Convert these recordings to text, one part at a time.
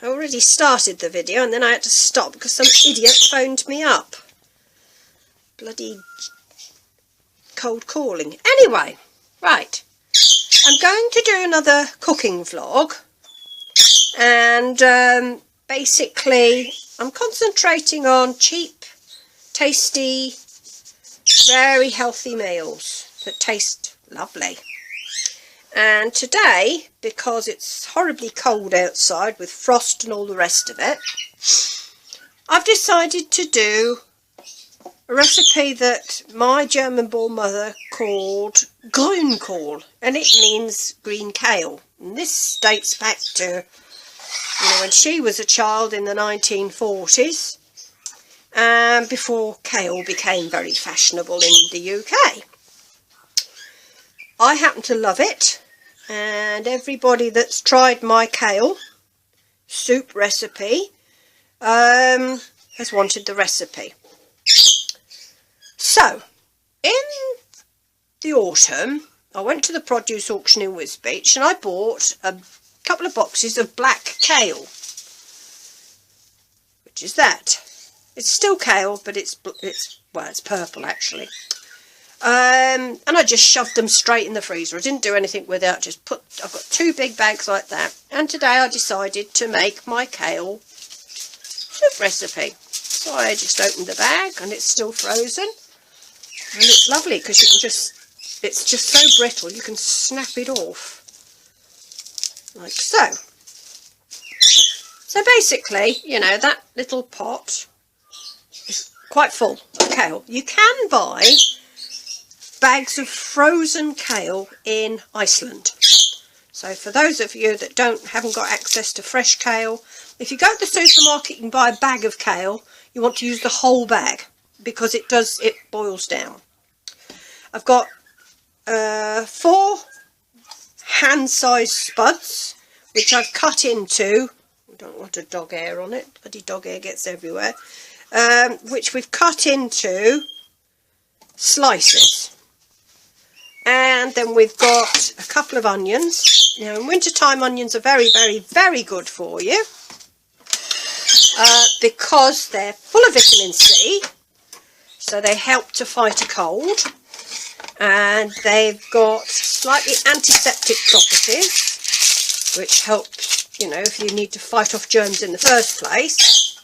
I already started the video and then I had to stop because some idiot phoned me up. Bloody cold calling. Anyway, right. I'm going to do another cooking vlog. And basically I'm concentrating on cheap, tasty, very healthy meals that taste lovely. And today, because it's horribly cold outside with frost and all the rest of it, I've decided to do a recipe that my German-born mother called Grünkohl, and it means green kale. And this dates back to, when she was a child in the 1940s, before kale became very fashionable in the UK. I happen to love it, and everybody that's tried my kale soup recipe has wanted the recipe. So, in the autumn, I went to the produce auction in Wisbech and I bought a couple of boxes of black kale, which is that. It's still kale, but it's purple actually. And I just shoved them straight in the freezer. I didn't do anything with it. I've got 2 big bags like that. And today I decided to make my kale soup recipe. So I just opened the bag and it's still frozen. And it's lovely because you can it's just so brittle you can snap it off. Like so. So basically, that little pot is quite full of kale. You can buy bags of frozen kale in Iceland. So for those of you that haven't got access to fresh kale, if you go to the supermarket and buy a bag of kale, you want to use the whole bag because it boils down. I've got 4 hand-sized spuds which I've cut into. I don't want a dog hair on it. Bloody dog hair gets everywhere. Which we've cut into slices. And then we've got a couple of onions. Now in winter time onions are very, very, very good for you because they're full of vitamin C, so they help to fight a cold, and they've got slightly antiseptic properties which help, if you need to fight off germs in the first place.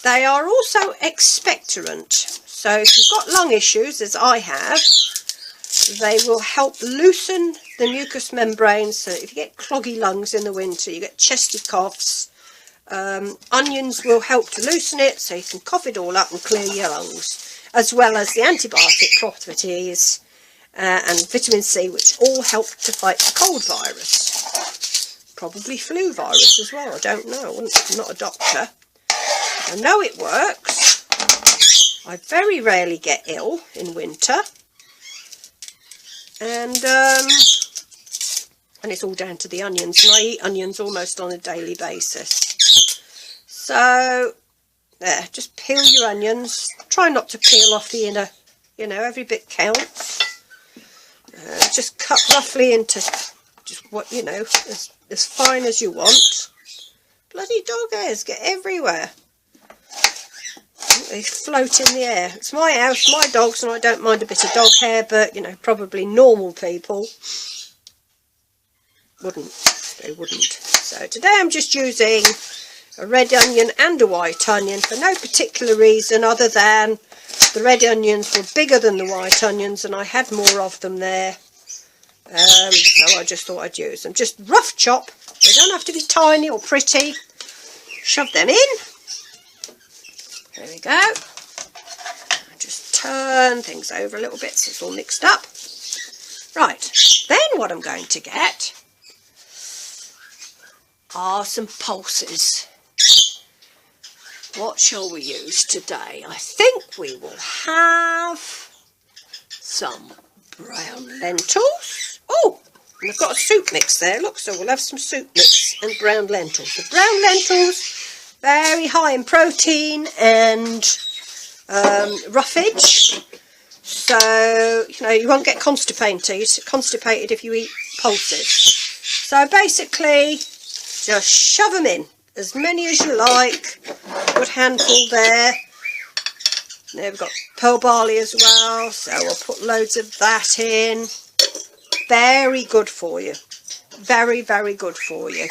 They are also expectorant, so if you've got lung issues as I have, they will help loosen the mucous membrane, so if you get cloggy lungs in the winter, you get chesty coughs, onions will help to loosen it so you can cough it all up and clear your lungs, as well as the antibiotic properties and vitamin C, which all help to fight the cold virus. Probably flu virus as well, I don't know, I'm not a doctor. I know it works. I very rarely get ill in winter. And it's all down to the onions, and I eat onions almost on a daily basis. So there, just peel your onions. Try not to peel off the inner, every bit counts. Just cut roughly into just what, as fine as you want. Bloody dog hairs get everywhere. They float in the air. It's my house, my dogs, and I don't mind a bit of dog hair, but, probably normal people wouldn't. They wouldn't. So today I'm just using a red onion and a white onion for no particular reason other than the red onions were bigger than the white onions and I had more of them there. So I just thought I'd use them. Just rough chop. They don't have to be tiny or pretty. Shove them in. There we go. Just turn things over a little bit so it's all mixed up. Right, then what I'm going to get are some pulses. What shall we use today? I think we will have some brown lentils. Oh, and I've got a soup mix there, look, so we'll have some soup mix and brown lentils. The brown lentils, very high in protein and roughage, so you won't get constipated if you eat pulses. So basically just shove them in, as many as you like. Good handful there. There we've got pearl barley as well, so we'll put loads of that in. Very good for you. Very, very good for you.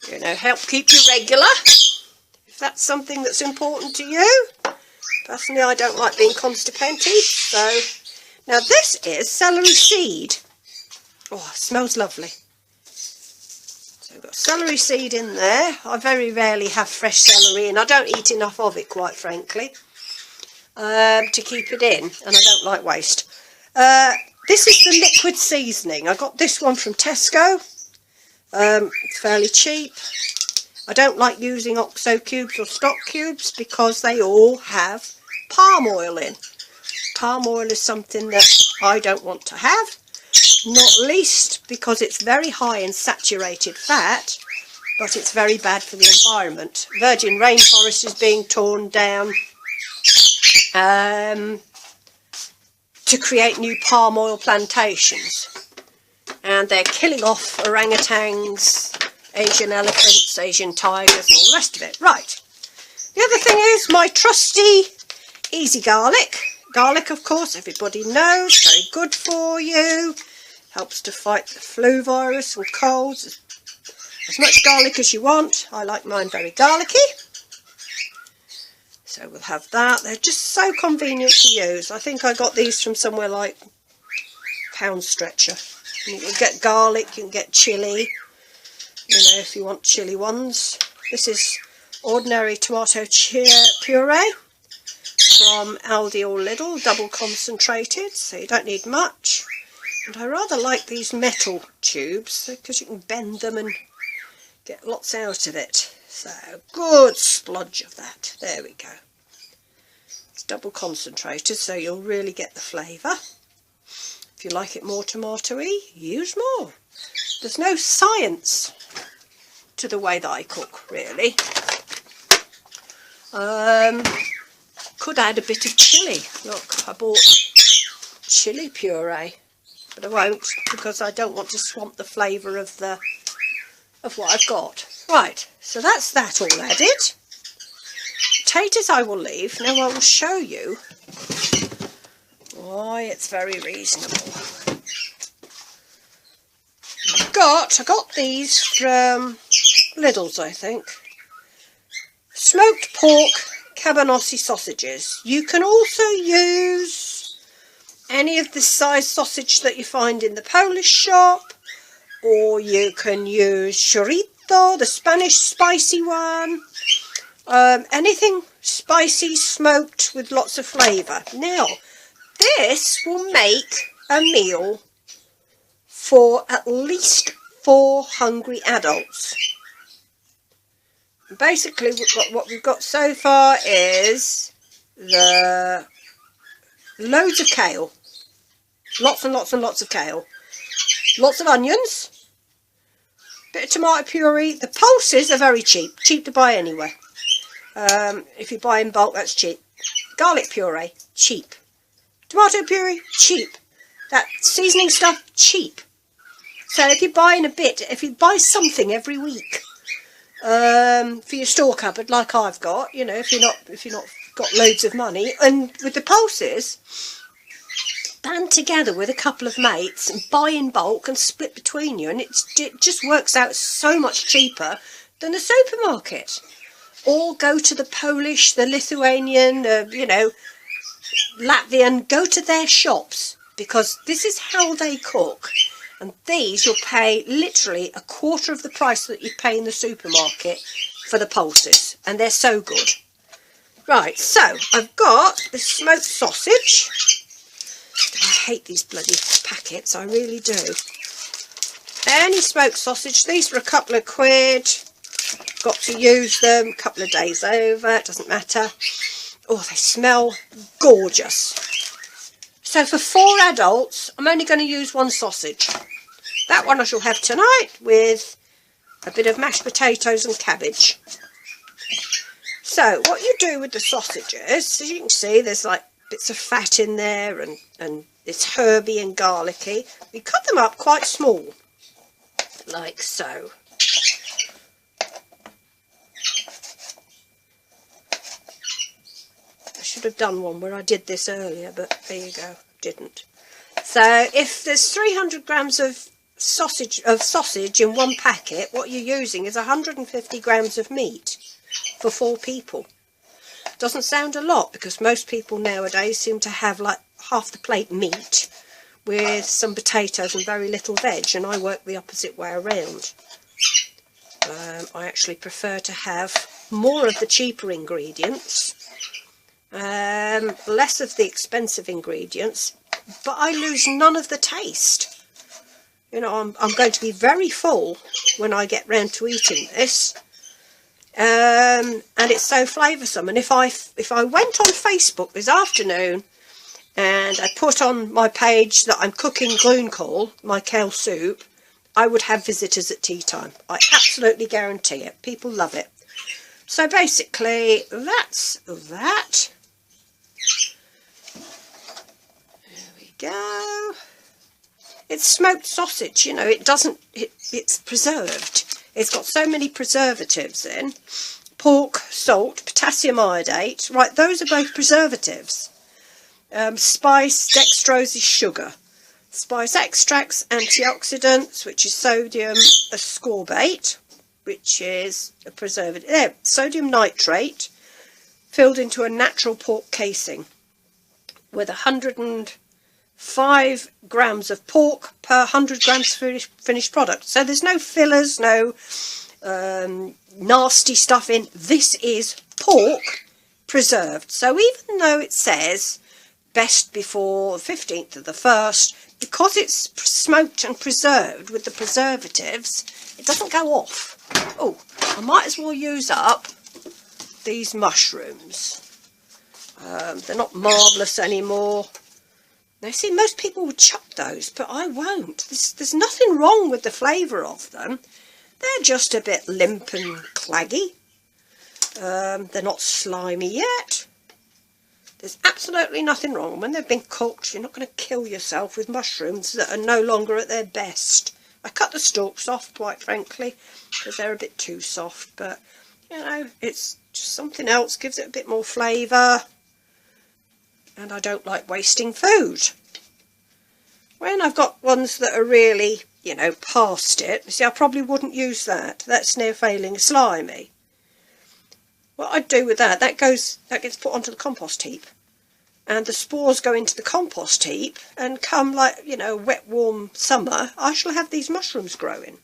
You know, help keep you regular, if that's something that's important to you. Personally, I don't like being constipated, so... Now this is celery seed. Oh, it smells lovely. So we've got celery seed in there. I very rarely have fresh celery, and I don't eat enough of it, quite frankly, to keep it in, and I don't like waste. This is the liquid seasoning. I got this one from Tesco. It's fairly cheap. I don't like using OXO cubes or stock cubes because they all have palm oil in. Palm oil is something that I don't want to have, not least because it's very high in saturated fat, but it's very bad for the environment. Virgin rainforest is being torn down to create new palm oil plantations, and they're killing off orangutans, Asian elephants, Asian tigers and all the rest of it. Right, the other thing is my trusty easy garlic. Garlic, of course, everybody knows, very good for you, helps to fight the flu virus and colds. As much garlic as you want. I like mine very garlicky. So we'll have that. They're just so convenient to use. I think I got these from somewhere like Pound Stretcher. And you can get garlic, you can get chilli, you know, if you want chilli ones. This is ordinary tomato puree from Aldi or Lidl, double concentrated, so you don't need much. And I rather like these metal tubes because you can bend them and get lots out of it. So, good splodge of that. There we go. It's double concentrated, so you'll really get the flavour. If you like it more tomatoey, use more. There's no science to the way that I cook, really. Could add a bit of chilli. Look, I bought chilli puree, but I won't because I don't want to swamp the flavour of what I've got. Right, so that's that all added. Potatoes I will leave. Now I will show you why it's very reasonable. I got these from Lidl's, I think. Smoked pork cabanossi sausages. You can also use any of the size sausage that you find in the Polish shop, or you can use chorizo, the Spanish spicy one. Anything spicy, smoked with lots of flavour. Now, this will make a meal for at least 4 hungry adults. Basically, what we've got so far is the loads of kale. Lots and lots and lots of kale. Lots of onions. Bit of tomato puree. The pulses are very cheap. Cheap to buy anywhere. If you buy in bulk, that's cheap. Garlic puree, cheap. Tomato puree, cheap. That seasoning stuff, cheap. So if you're buying a bit, if you buy something every week for your store cupboard, like I've got, you know, if you're not got loads of money, and with the pulses, band together with a couple of mates and buy in bulk and split between you, and it just works out so much cheaper than the supermarket. Or go to the Polish, the Lithuanian, you know, Latvian, go to their shops, because this is how they cook. And these you'll pay literally a quarter of the price that you pay in the supermarket for the pulses. And they're so good. Right, so I've got the smoked sausage. I hate these bloody packets, I really do. Any smoked sausage, these were a couple of quid. Got to use them a couple of days over, it doesn't matter. Oh, they smell gorgeous. So for 4 adults, I'm only going to use 1 sausage. That one I shall have tonight with a bit of mashed potatoes and cabbage. So what you do with the sausages, as you can see, there's like bits of fat in there and it's herby and garlicky. We cut them up quite small, like so. should have done one where I did this earlier, but there you go, didn't. So if there's 300 grams of sausage in one packet, what you're using is 150 grams of meat for 4 people. Doesn't sound a lot, because most people nowadays seem to have like half the plate meat with some potatoes and very little veg, and I work the opposite way around. I actually prefer to have more of the cheaper ingredients, less of the expensive ingredients, but I lose none of the taste. You know, I'm going to be very full when I get round to eating this, and it's so flavoursome. And if I went on Facebook this afternoon and I put on my page that I'm cooking grünkohl, my kale soup, I would have visitors at tea time. I absolutely guarantee it. People love it. So basically, that's that. There we go. It's smoked sausage, you know, it's preserved. It's got so many preservatives in. Pork, salt, potassium iodate. Right, those are both preservatives. Spice, dextrose is sugar. Spice extracts, antioxidants, which is sodium ascorbate, which is a preservative. There, sodium nitrate, filled into a natural pork casing with 105 grams of pork per 100 grams finished product. So there's no fillers, no nasty stuff in. This is pork preserved. So even though it says best before 15th of the 1st, because it's smoked and preserved with the preservatives, it doesn't go off. Oh, I might as well use up these mushrooms. They're not marvellous anymore. Now, see, most people would chuck those, but I won't. There's nothing wrong with the flavour of them. They're just a bit limp and claggy. They're not slimy yet. There's absolutely nothing wrong. When they've been cooked, you're not going to kill yourself with mushrooms that are no longer at their best. I cut the stalks off, quite frankly, because they're a bit too soft. But, you know, it's just something else, gives it a bit more flavour. And I don't like wasting food. When I've got ones that are really, you know, past it, you see, I probably wouldn't use that. That's near failing slimy. What I'd do with that gets put onto the compost heap, and the spores go into the compost heap, and come, like, you know, wet warm summer, I shall have these mushrooms growing.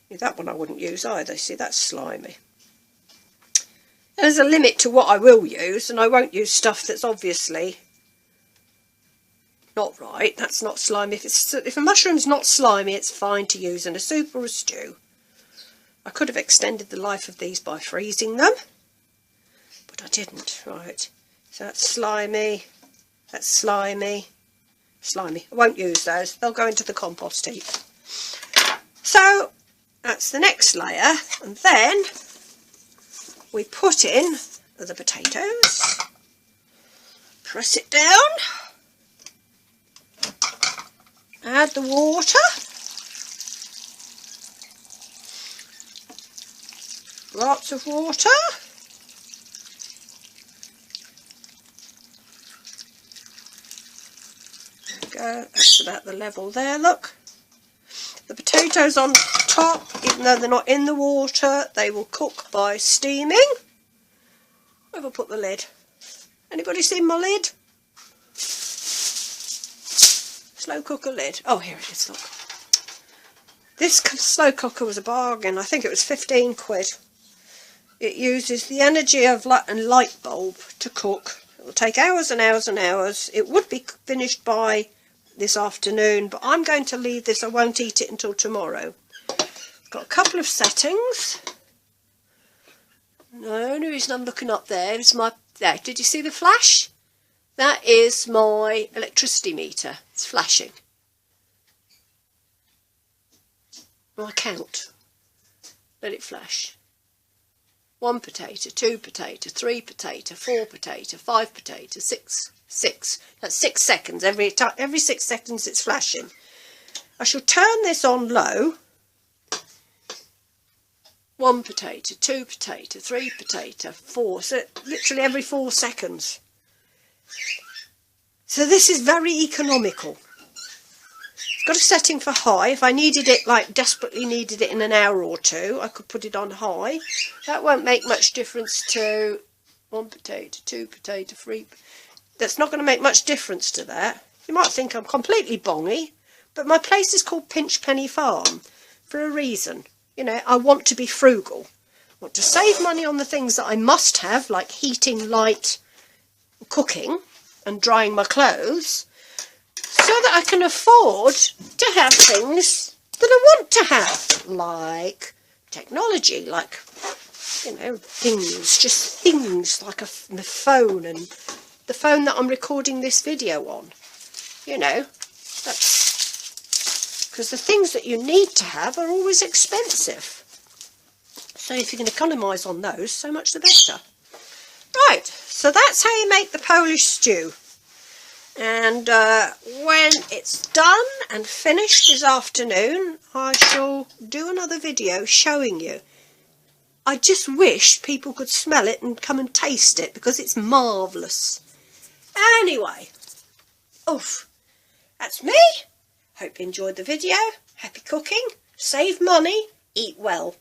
Yeah, that one I wouldn't use either. See, that's slimy. There's a limit to what I will use, and I won't use stuff that's obviously not right. That's not slimy. If a mushroom's not slimy, it's fine to use in a soup or a stew. I could have extended the life of these by freezing them, but I didn't. Right, so that's slimy, slimy. I won't use those. They'll go into the compost heap. So that's the next layer, and then we put in the potatoes, press it down, add the water. Lots of water. There we go, that's about the level there, look. The potatoes on top, even though they're not in the water, they will cook by steaming. Where have I put the lid? Anybody seen my lid? Slow cooker lid. Oh, here it is, look. This slow cooker was a bargain. I think it was 15 quid. It uses the energy of a light bulb to cook. It will take hours and hours and hours. It would be finished by this afternoon, but I'm going to leave this. I won't eat it until tomorrow. Got a couple of settings. The only reason I'm looking up there is there. Did you see the flash? That is my electricity meter. It's flashing. My count. Let it flash. 1 potato, 2 potato, 3 potato, 4 potato, 5 potato, 6. That's 6 seconds. Every 6 seconds it's flashing. I shall turn this on low. 1 potato, 2 potato, 3 potato, 4. So literally every 4 seconds. So this is very economical. It's got a setting for high. If I needed it, like desperately needed it in an hour or two, I could put it on high. That won't make much difference to 1 potato, 2 potato, 3. That's not going to make much difference to that. You might think I'm completely bongy, but my place is called Pinch Penny Farm for a reason. You know, I want to be frugal. I want to save money on the things that I must have, like heating, light, cooking and drying my clothes, so that I can afford to have things that I want to have, like technology, like, you know, things, just things like my phone and the phone that I'm recording this video on. You know, that's because the things that you need to have are always expensive. So if you can economise on those, so much the better. Right, so that's how you make the Polish stew. And when it's done and finished this afternoon, I shall do another video showing you. I just wish people could smell it and come and taste it, because it's marvellous. Anyway, oof, that's me. Hope you enjoyed the video. Happy cooking, save money, eat well.